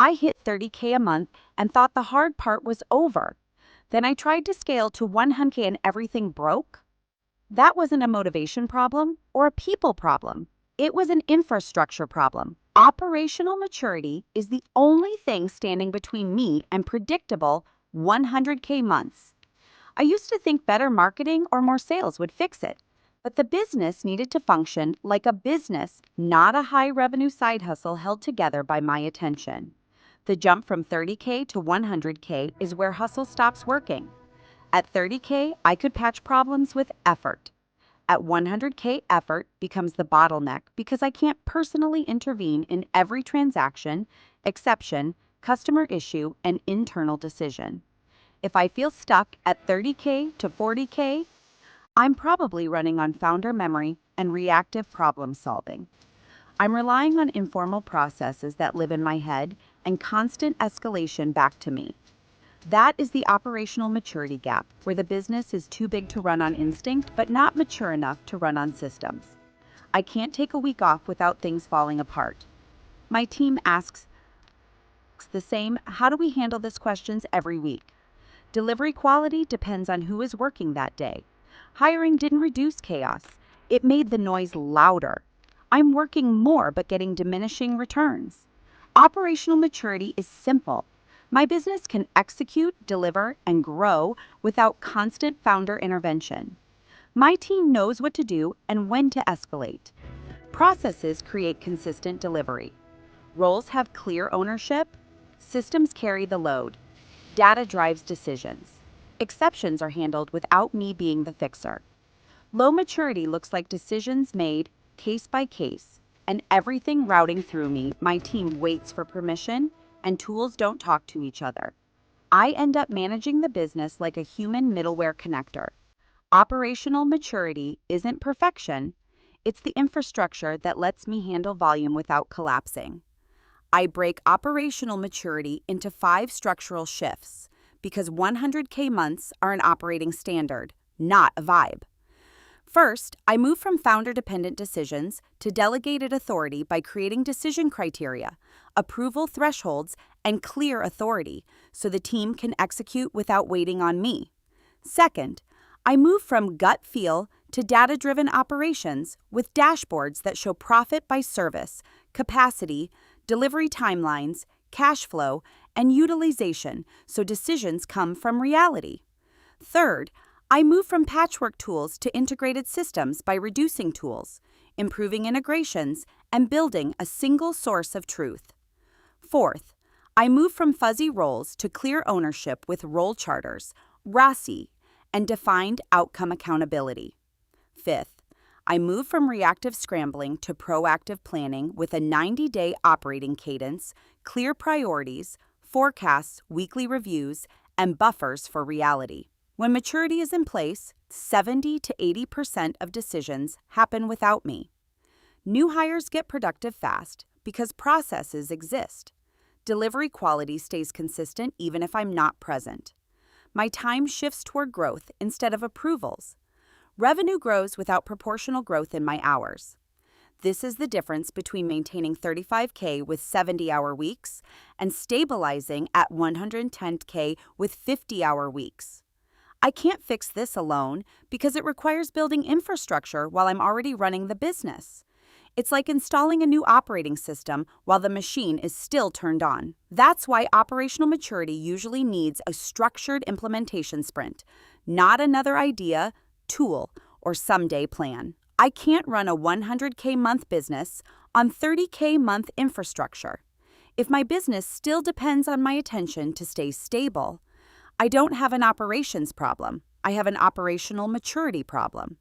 I hit 30K a month and thought the hard part was over. Then I tried to scale to 100K and everything broke. That wasn't a motivation problem or a people problem. It was an infrastructure problem. Operational maturity is the only thing standing between me and predictable 100K months. I used to think better marketing or more sales would fix it, but the business needed to function like a business, not a high revenue side hustle held together by my attention. The jump from 30K to 100K is where hustle stops working. At 30K, I could patch problems with effort. At 100K, effort becomes the bottleneck because I can't personally intervene in every transaction, exception, customer issue, and internal decision. If I feel stuck at 30K to 40K, I'm probably running on founder memory and reactive problem solving. I'm relying on informal processes that live in my head and constant escalation back to me. That is the operational maturity gap, where the business is too big to run on instinct but not mature enough to run on systems. I can't take a week off without things falling apart. My team asks the same, how do we handle these questions every week? Delivery quality depends on who is working that day. Hiring didn't reduce chaos. It made the noise louder. I'm working more but getting diminishing returns. Operational maturity is simple. My business can execute, deliver, and grow without constant founder intervention. My team knows what to do and when to escalate. Processes create consistent delivery. Roles have clear ownership. Systems carry the load. Data drives decisions. Exceptions are handled without me being the fixer. Low maturity looks like decisions made case by case, and everything routing through me. My team waits for permission, and tools don't talk to each other. I end up managing the business like a human middleware connector. Operational maturity isn't perfection, it's the infrastructure that lets me handle volume without collapsing. I break operational maturity into 5 structural shifts because 100K months are an operating standard, not a vibe. First, I move from founder-dependent decisions to delegated authority by creating decision criteria, approval thresholds, and clear authority so the team can execute without waiting on me. Second, I move from gut feel to data-driven operations with dashboards that show profit by service, capacity, delivery timelines, cash flow, and utilization so decisions come from reality. Third, I move from patchwork tools to integrated systems by reducing tools, improving integrations, and building a single source of truth. Fourth, I move from fuzzy roles to clear ownership with role charters, RACI, and defined outcome accountability. Fifth, I move from reactive scrambling to proactive planning with a 90-day operating cadence, clear priorities, forecasts, weekly reviews, and buffers for reality. When maturity is in place, 70 to 80% of decisions happen without me. New hires get productive fast because processes exist. Delivery quality stays consistent even if I'm not present. My time shifts toward growth instead of approvals. Revenue grows without proportional growth in my hours. This is the difference between maintaining 35K with 70-hour weeks and stabilizing at 110K with 50-hour weeks. I can't fix this alone because it requires building infrastructure while I'm already running the business. It's like installing a new operating system while the machine is still turned on. That's why operational maturity usually needs a structured implementation sprint, not another idea, tool, or someday plan. I can't run a 100K month business on 30K month infrastructure. If my business still depends on my attention to stay stable, I don't have an operations problem. I have an operational maturity problem.